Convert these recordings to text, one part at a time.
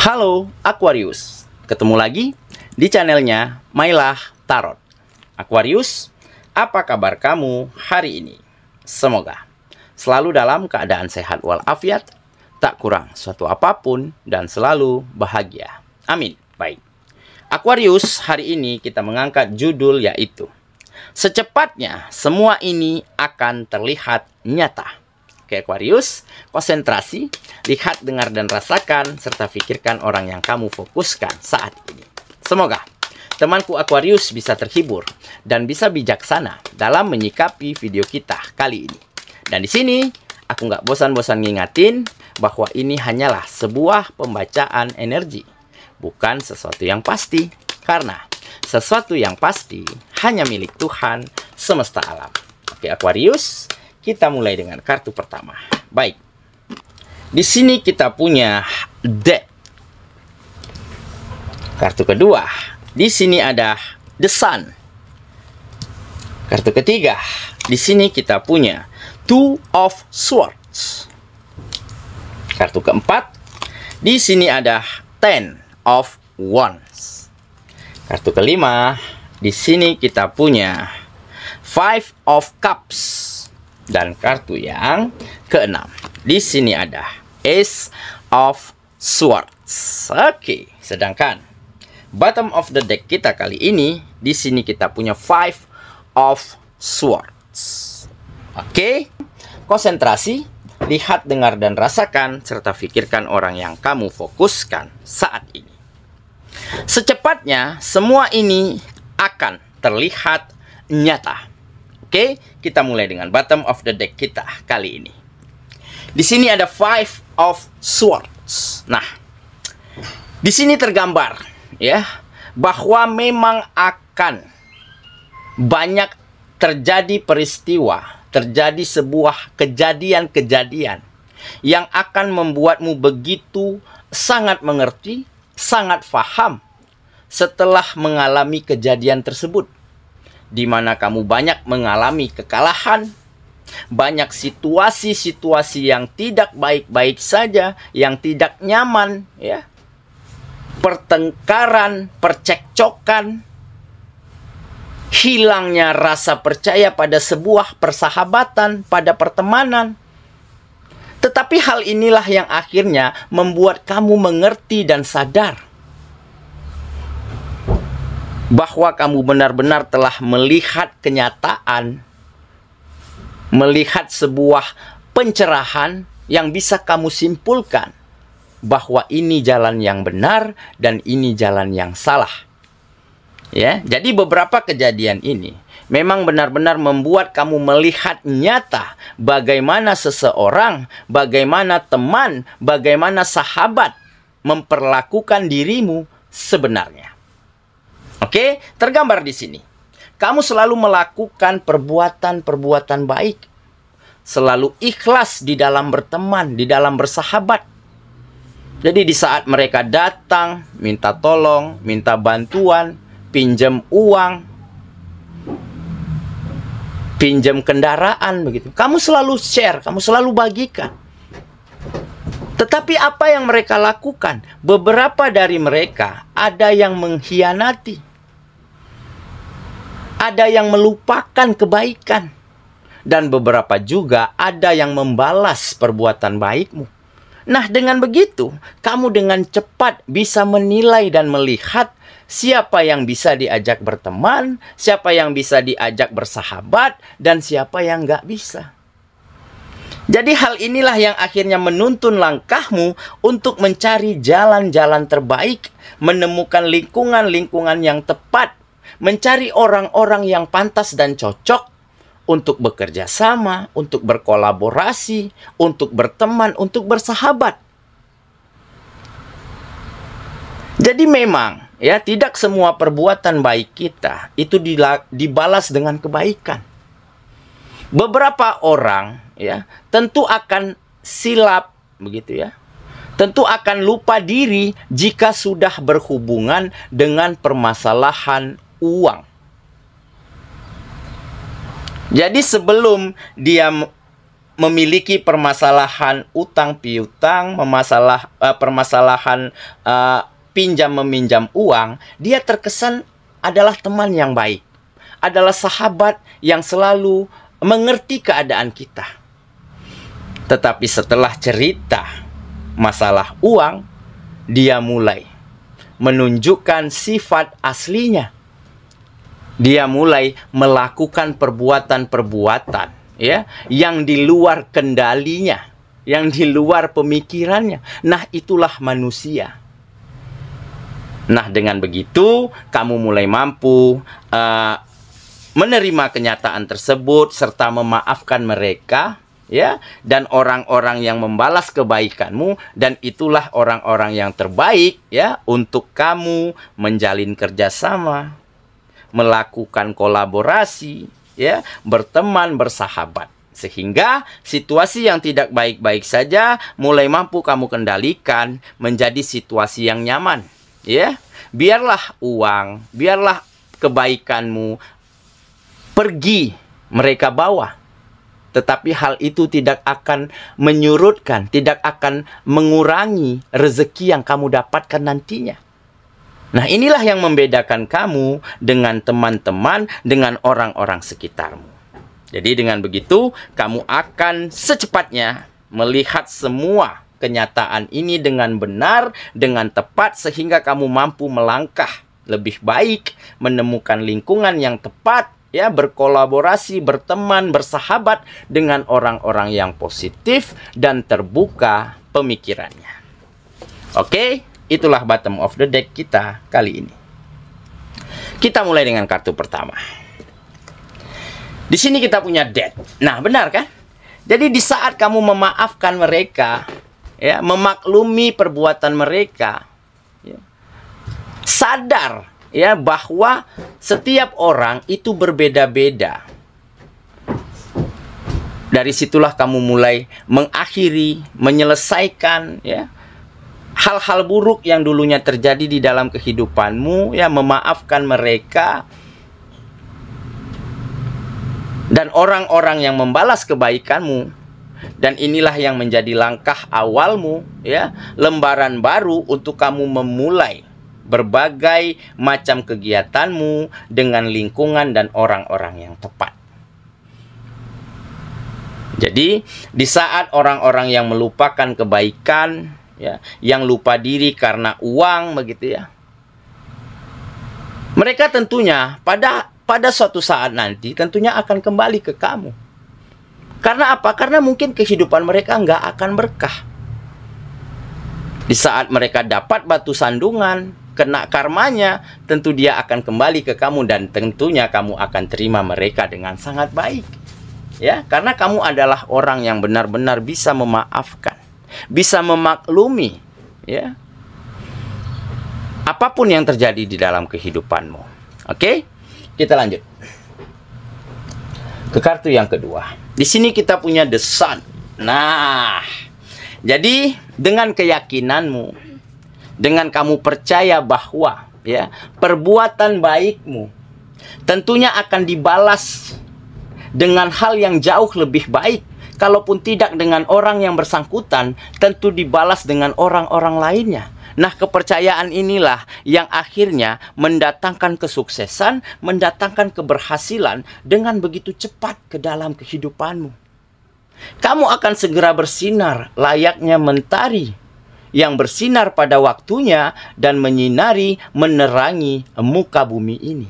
Halo Aquarius, ketemu lagi di channelnya Mailah Tarot. Aquarius, apa kabar kamu hari ini? Semoga selalu dalam keadaan sehat walafiat, tak kurang suatu apapun, dan selalu bahagia. Amin. Baik, Aquarius, hari ini kita mengangkat judul yaitu secepatnya semua ini akan terlihat nyata. Oke Aquarius, konsentrasi, lihat, dengar, dan rasakan, serta pikirkan orang yang kamu fokuskan saat ini. Semoga temanku Aquarius bisa terhibur dan bisa bijaksana dalam menyikapi video kita kali ini. Dan di sini aku nggak bosan-bosan ngingatin bahwa ini hanyalah sebuah pembacaan energi, bukan sesuatu yang pasti, karena sesuatu yang pasti hanya milik Tuhan semesta alam. Oke Aquarius, kita mulai dengan kartu pertama. Baik, di sini kita punya Death. Kartu kedua, di sini ada The Sun. Kartu ketiga, di sini kita punya Two of Swords. Kartu keempat, di sini ada Ten of Wands. Kartu kelima, di sini kita punya Five of Cups. Dan kartu yang keenam, di sini ada Ace of Swords. Oke, sedangkan bottom of the deck kita kali ini, di sini kita punya Five of Swords. Oke, konsentrasi, lihat, dengar, dan rasakan, serta pikirkan orang yang kamu fokuskan saat ini. Secepatnya semua ini akan terlihat nyata. Oke, kita mulai dengan bottom of the deck kita kali ini. Di sini ada Five of Swords. Nah, di sini tergambar ya bahwa memang akan banyak terjadi peristiwa, terjadi sebuah kejadian-kejadian yang akan membuatmu begitu sangat mengerti, sangat paham setelah mengalami kejadian tersebut, di mana kamu banyak mengalami kekalahan, banyak situasi-situasi yang tidak baik-baik saja, yang tidak nyaman, ya, pertengkaran, percekcokan, hilangnya rasa percaya pada sebuah persahabatan, pada pertemanan. Tetapi hal inilah yang akhirnya membuat kamu mengerti dan sadar bahwa kamu benar-benar telah melihat kenyataan, melihat sebuah pencerahan yang bisa kamu simpulkan bahwa ini jalan yang benar dan ini jalan yang salah. Ya, jadi beberapa kejadian ini memang benar-benar membuat kamu melihat nyata bagaimana seseorang, bagaimana teman, bagaimana sahabat memperlakukan dirimu sebenarnya. Oke, tergambar di sini. Kamu selalu melakukan perbuatan-perbuatan baik. Selalu ikhlas di dalam berteman, di dalam bersahabat. Jadi di saat mereka datang, minta tolong, minta bantuan, pinjam uang, pinjam kendaraan, begitu. Kamu selalu share, kamu selalu bagikan. Tetapi apa yang mereka lakukan? Beberapa dari mereka ada yang mengkhianati. Ada yang melupakan kebaikan. Dan beberapa juga ada yang membalas perbuatan baikmu. Nah, dengan begitu, kamu dengan cepat bisa menilai dan melihat siapa yang bisa diajak berteman, siapa yang bisa diajak bersahabat, dan siapa yang nggak bisa. Jadi hal inilah yang akhirnya menuntun langkahmu untuk mencari jalan-jalan terbaik, menemukan lingkungan-lingkungan yang tepat, mencari orang-orang yang pantas dan cocok untuk bekerja sama, untuk berkolaborasi, untuk berteman, untuk bersahabat. Jadi memang ya, tidak semua perbuatan baik kita itu dibalas dengan kebaikan. Beberapa orang ya tentu akan silap begitu ya. Tentu akan lupa diri jika sudah berhubungan dengan permasalahan uang. Jadi sebelum dia memiliki permasalahan utang piutang, permasalahan pinjam meminjam uang, dia terkesan adalah teman yang baik, adalah sahabat yang selalu mengerti keadaan kita. Tetapi setelah cerita masalah uang, dia mulai menunjukkan sifat aslinya. Dia mulai melakukan perbuatan-perbuatan ya yang di luar kendalinya, yang di luar pemikirannya. Nah, itulah manusia. Nah, dengan begitu kamu mulai mampu menerima kenyataan tersebut serta memaafkan mereka ya, dan orang-orang yang membalas kebaikanmu, dan itulah orang-orang yang terbaik ya untuk kamu menjalin kerjasama, melakukan kolaborasi ya, berteman, bersahabat, sehingga situasi yang tidak baik-baik saja mulai mampu kamu kendalikan menjadi situasi yang nyaman ya. Biarlah uang, biarlah kebaikanmu pergi mereka bawa, tetapi hal itu tidak akan menyurutkan, tidak akan mengurangi rezeki yang kamu dapatkan nantinya. Nah, inilah yang membedakan kamu dengan teman-teman, dengan orang-orang sekitarmu. Jadi dengan begitu, kamu akan secepatnya melihat semua kenyataan ini dengan benar, dengan tepat, sehingga kamu mampu melangkah lebih baik, menemukan lingkungan yang tepat, ya, berkolaborasi, berteman, bersahabat dengan orang-orang yang positif dan terbuka pemikirannya. Oke? Itulah bottom of the deck kita kali ini. Kita mulai dengan kartu pertama. Di sini kita punya death. Nah, benar kan? Jadi di saat kamu memaafkan mereka, ya, memaklumi perbuatan mereka, ya, sadar ya bahwa setiap orang itu berbeda-beda. Dari situlah kamu mulai mengakhiri, menyelesaikan ya hal-hal buruk yang dulunya terjadi di dalam kehidupanmu, ya, memaafkan mereka. Dan orang-orang yang membalas kebaikanmu. Dan inilah yang menjadi langkah awalmu, ya, lembaran baru untuk kamu memulai berbagai macam kegiatanmu dengan lingkungan dan orang-orang yang tepat. Jadi, di saat orang-orang yang melupakan kebaikan, ya, yang lupa diri karena uang, begitu ya, mereka tentunya pada suatu saat nanti tentunya akan kembali ke kamu. Karena apa? Karena mungkin kehidupan mereka nggak akan berkah. Di saat mereka dapat batu sandungan, kena karmanya, tentu dia akan kembali ke kamu, dan tentunya kamu akan terima mereka dengan sangat baik. Ya, karena kamu adalah orang yang benar-benar bisa memaafkan, bisa memaklumi ya apapun yang terjadi di dalam kehidupanmu. Oke, kita lanjut ke kartu yang kedua. Di sini kita punya The Sun. Nah, jadi dengan keyakinanmu, dengan kamu percaya bahwa ya perbuatan baikmu tentunya akan dibalas dengan hal yang jauh lebih baik. Kalaupun tidak dengan orang yang bersangkutan, tentu dibalas dengan orang-orang lainnya. Nah, kepercayaan inilah yang akhirnya mendatangkan kesuksesan, mendatangkan keberhasilan dengan begitu cepat ke dalam kehidupanmu. Kamu akan segera bersinar layaknya mentari yang bersinar pada waktunya dan menyinari, menerangi muka bumi ini.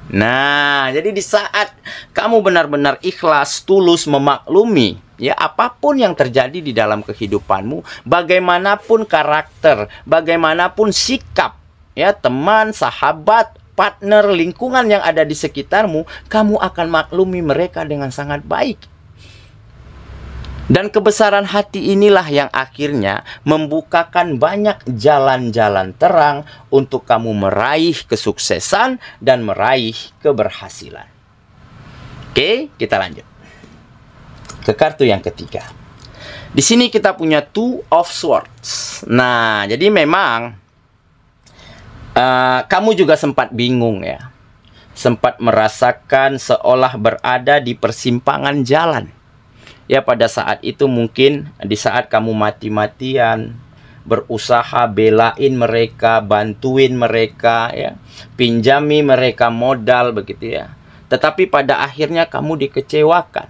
Nah, jadi di saat kamu benar-benar ikhlas, tulus memaklumi ya apapun yang terjadi di dalam kehidupanmu, bagaimanapun karakter, bagaimanapun sikap ya teman, sahabat, partner, lingkungan yang ada di sekitarmu, kamu akan maklumi mereka dengan sangat baik. Dan kebesaran hati inilah yang akhirnya membukakan banyak jalan-jalan terang untuk kamu meraih kesuksesan dan meraih keberhasilan. Oke, kita lanjut ke kartu yang ketiga. Di sini kita punya Two of Swords. Nah, jadi memang kamu juga sempat bingung ya, sempat merasakan seolah berada di persimpangan jalan. Ya, pada saat itu mungkin di saat kamu mati-matian berusaha belain mereka, bantuin mereka, ya, pinjami mereka modal begitu ya. Tetapi pada akhirnya kamu dikecewakan.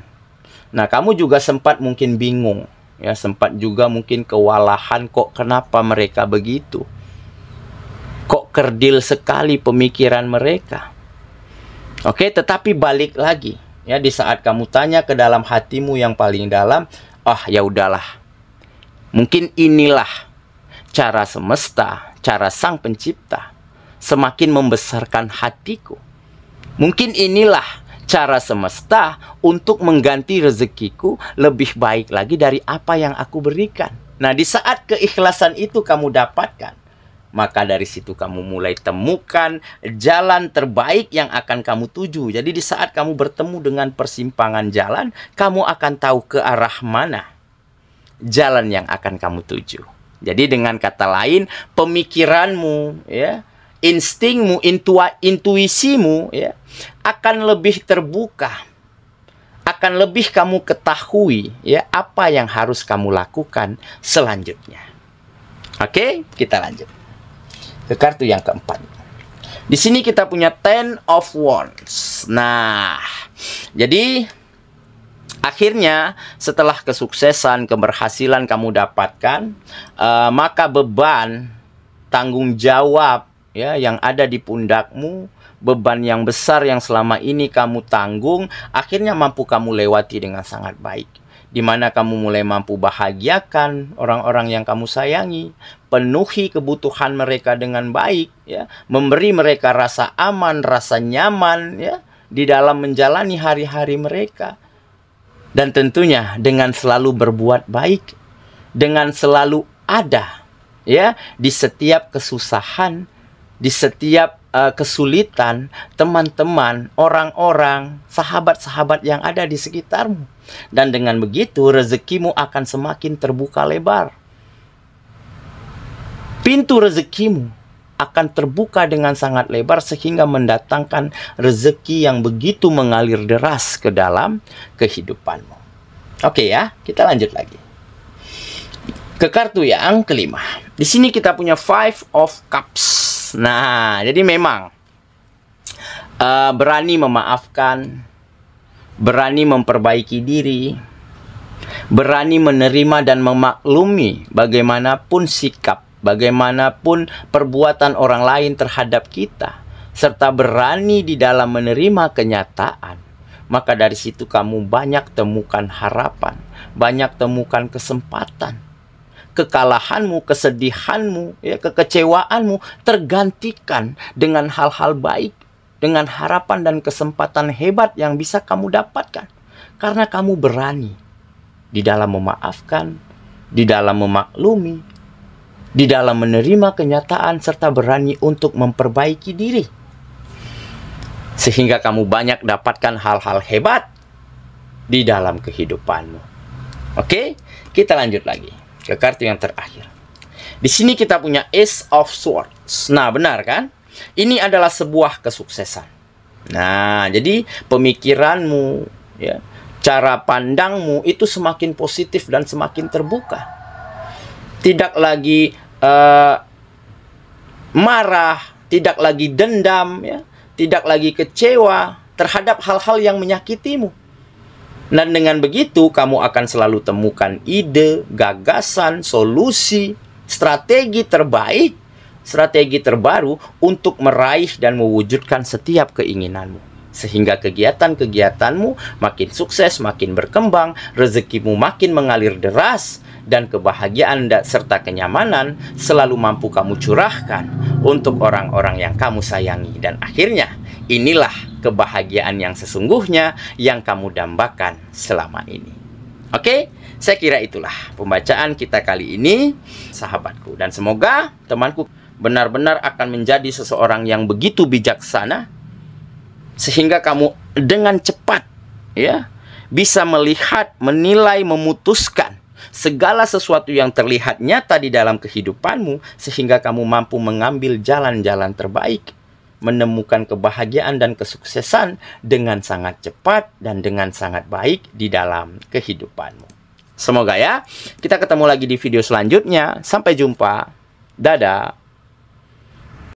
Nah, kamu juga sempat mungkin bingung, ya, sempat juga mungkin kewalahan, kok kenapa mereka begitu? Kok kerdil sekali pemikiran mereka? Oke, tetapi balik lagi, ya, di saat kamu tanya ke dalam hatimu yang paling dalam, ya udahlah. Mungkin inilah cara semesta, cara Sang Pencipta semakin membesarkan hatiku. Mungkin inilah cara semesta untuk mengganti rezekiku lebih baik lagi dari apa yang aku berikan. Nah, di saat keikhlasan itu kamu dapatkan, maka dari situ kamu mulai temukan jalan terbaik yang akan kamu tuju. Jadi di saat kamu bertemu dengan persimpangan jalan, kamu akan tahu ke arah mana jalan yang akan kamu tuju. Jadi dengan kata lain, pemikiranmu, ya, instingmu, intuisimu, ya, akan lebih terbuka, akan lebih kamu ketahui, ya, apa yang harus kamu lakukan selanjutnya. Oke, kita lanjut ke kartu yang keempat. Di sini kita punya Ten of Wands. Nah, jadi akhirnya setelah kesuksesan, keberhasilan kamu dapatkan, maka beban, tanggung jawab, ya, yang ada di pundakmu, beban yang besar yang selama ini kamu tanggung, akhirnya mampu kamu lewati dengan sangat baik. Di mana kamu mulai mampu bahagiakan orang-orang yang kamu sayangi, penuhi kebutuhan mereka dengan baik, ya, memberi mereka rasa aman, rasa nyaman, ya, di dalam menjalani hari-hari mereka. Dan tentunya dengan selalu berbuat baik, dengan selalu ada, ya, di setiap kesusahan, di setiap kesulitan, teman-teman, orang-orang, sahabat-sahabat yang ada di sekitarmu. Dan dengan begitu rezekimu akan semakin terbuka lebar. Pintu rezekimu akan terbuka dengan sangat lebar sehingga mendatangkan rezeki yang begitu mengalir deras ke dalam kehidupanmu. Oke ya, kita lanjut lagi ke kartu yang kelima. Di sini kita punya Five of Cups. Nah, jadi memang berani memaafkan, berani memperbaiki diri, berani menerima dan memaklumi bagaimanapun sikap, bagaimanapun perbuatan orang lain terhadap kita, serta berani di dalam menerima kenyataan. Maka dari situ kamu banyak temukan harapan, banyak temukan kesempatan. Kekalahanmu, kesedihanmu, ya, kekecewaanmu tergantikan dengan hal-hal baik, dengan harapan dan kesempatan hebat yang bisa kamu dapatkan. Karena kamu berani di dalam memaafkan, di dalam memaklumi, di dalam menerima kenyataan, serta berani untuk memperbaiki diri. Sehingga kamu banyak dapatkan hal-hal hebat di dalam kehidupanmu. Oke, kita lanjut lagi ke kartu yang terakhir. Di sini kita punya Ace of Swords. Nah, benar kan? Ini adalah sebuah kesuksesan. Nah, jadi pemikiranmu, ya, cara pandangmu itu semakin positif dan semakin terbuka. Tidak lagi marah, tidak lagi dendam, ya, tidak lagi kecewa terhadap hal-hal yang menyakitimu. Dan dengan begitu kamu akan selalu temukan ide, gagasan, solusi, strategi terbaik, strategi terbaru untuk meraih dan mewujudkan setiap keinginanmu. Sehingga kegiatan-kegiatanmu makin sukses, makin berkembang, rezekimu makin mengalir deras, dan kebahagiaan serta kenyamanan selalu mampu kamu curahkan untuk orang-orang yang kamu sayangi. Dan akhirnya inilah kebahagiaan yang sesungguhnya yang kamu dambakan selama ini. Oke, saya kira itulah pembacaan kita kali ini, sahabatku. Dan semoga temanku benar-benar akan menjadi seseorang yang begitu bijaksana, sehingga kamu dengan cepat, ya, bisa melihat, menilai, memutuskan segala sesuatu yang terlihat nyata di dalam kehidupanmu, sehingga kamu mampu mengambil jalan-jalan terbaik menemukan kebahagiaan dan kesuksesan dengan sangat cepat dan dengan sangat baik di dalam kehidupanmu. Semoga ya, kita ketemu lagi di video selanjutnya. Sampai jumpa. Dadah.